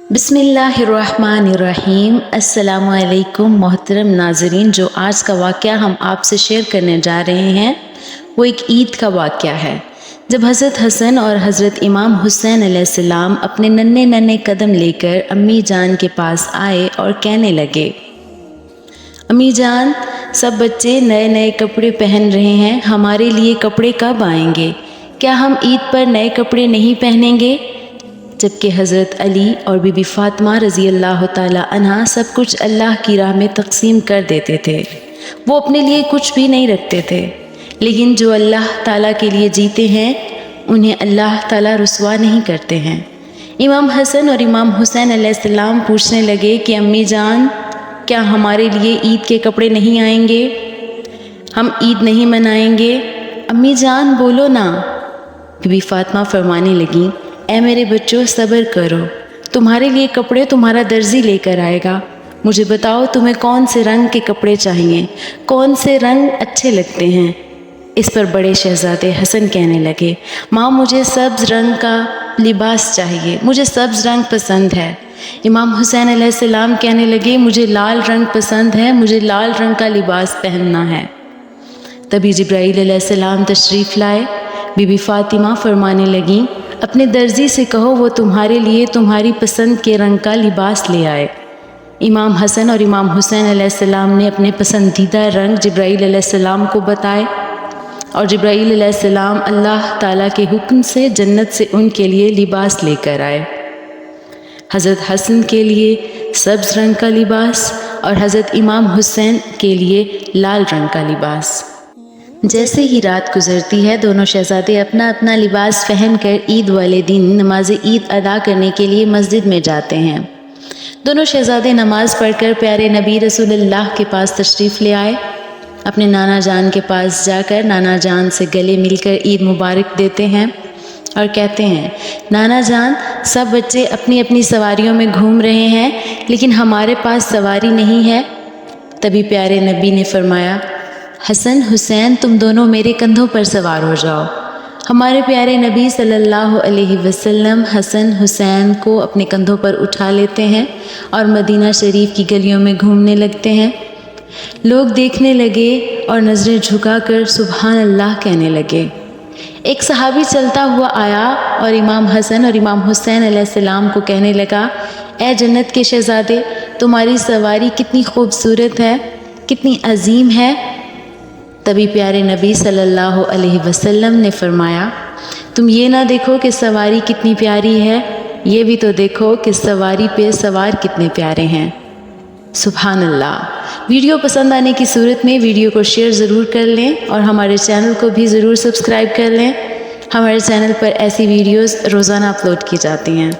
बिस्मिल्लाहिर्रहमानिर्रहीम। अस्सलामु अलैकुम मोहतरम नाज़रीन, जो आज का वाक़या हम आपसे शेयर करने जा रहे हैं वो एक ईद का वाक़या है, जब हज़रत हसन और हज़रत इमाम हुसैन अलैहिस्सलाम अपने नन्हे नन्हे कदम लेकर अम्मी जान के पास आए और कहने लगे, अम्मी जान, सब बच्चे नए नए कपड़े पहन रहे हैं, हमारे लिए कपड़े कब आएंगे? क्या हम ईद पर नए कपड़े नहीं पहनेंगे? जबकि हज़रत अली और बीबी फ़ातिमा रज़ी अल्लाह ताला अन्हा सब कुछ अल्लाह की राह में तक़सीम कर देते थे। वो अपने लिए कुछ भी नहीं रखते थे, लेकिन जो अल्लाह ताला के लिए जीते हैं उन्हें अल्लाह ताला रुसवा नहीं करते हैं। इमाम हसन और इमाम हुसैन अलैहिस्सलाम पूछने लगे कि अम्मी जान, क्या हमारे लिए ईद के कपड़े नहीं आएंगे? हम ईद नहीं मनाएंगे? अम्मी जान बोलो ना। बीबी फ़ातिमा फरमाने लगी, ऐ मेरे बच्चों, सब्र करो, तुम्हारे लिए कपड़े तुम्हारा दर्जी लेकर आएगा। मुझे बताओ तुम्हें कौन से रंग के कपड़े चाहिए, कौन से रंग अच्छे लगते हैं? इस पर बड़े शहज़ादे हसन कहने लगे, माँ मुझे सब्ज़ रंग का लिबास चाहिए, मुझे सब्ज़ रंग पसंद है। इमाम हुसैन अलैहिस्सलाम कहने लगे, मुझे लाल रंग पसंद है, मुझे लाल रंग का लिबास पहनना है। तभी जिब्राईल अलैहिस्सलाम तशरीफ़ लाए। बीबी फ़ातिमा फरमाने लगीं, अपने दर्जी से कहो वो तुम्हारे लिए तुम्हारी पसंद के रंग का लिबास ले आए। इमाम हसन और इमाम हुसैन अलैहिस्सलाम ने अपने पसंदीदा रंग जिब्राईल अलैहिस्सलाम को बताए और जिब्राईल अलैहिस्सलाम अल्लाह ताला के हुक्म से जन्नत से उनके लिए लिबास लेकर आए। हज़रत हसन के लिए सब्ज़ रंग का लिबास और हज़रत इमाम हुसैन के लिए लाल रंग का लिबास। जैसे ही रात गुजरती है, दोनों शहज़ादे अपना अपना लिबास पहनकर ईद वाले दिन नमाज ईद अदा करने के लिए मस्जिद में जाते हैं। दोनों शहज़ादे नमाज पढ़कर प्यारे नबी रसूलुल्लाह के पास तशरीफ़ ले आए। अपने नाना जान के पास जाकर नाना जान से गले मिलकर ईद मुबारक देते हैं और कहते हैं, नाना जान, सब बच्चे अपनी अपनी सवारियों में घूम रहे हैं, लेकिन हमारे पास सवारी नहीं है। तभी प्यारे नबी ने फरमाया, हसन हुसैन, तुम दोनों मेरे कंधों पर सवार हो जाओ। हमारे प्यारे नबी सल्लल्लाहु अलैहि वसल्लम हसन हुसैन को अपने कंधों पर उठा लेते हैं और मदीना शरीफ की गलियों में घूमने लगते हैं। लोग देखने लगे और नज़रें झुकाकर सुबहान अल्लाह कहने लगे। एक सहाबी चलता हुआ आया और इमाम हसन और इमाम हुसैन अलैहिस्सलाम को कहने लगा, ए जन्नत के शहज़ादे, तुम्हारी सवारी कितनी खूबसूरत है, कितनी अजीम है। तभी प्यारे नबी सल्लल्लाहु अलैहि वसल्लम ने फरमाया, तुम ये ना देखो कि सवारी कितनी प्यारी है, ये भी तो देखो कि सवारी पे सवार कितने प्यारे हैं। सुभान अल्लाह। वीडियो पसंद आने की सूरत में वीडियो को शेयर ज़रूर कर लें और हमारे चैनल को भी ज़रूर सब्सक्राइब कर लें। हमारे चैनल पर ऐसी वीडियोज़ रोज़ाना अपलोड की जाती हैं।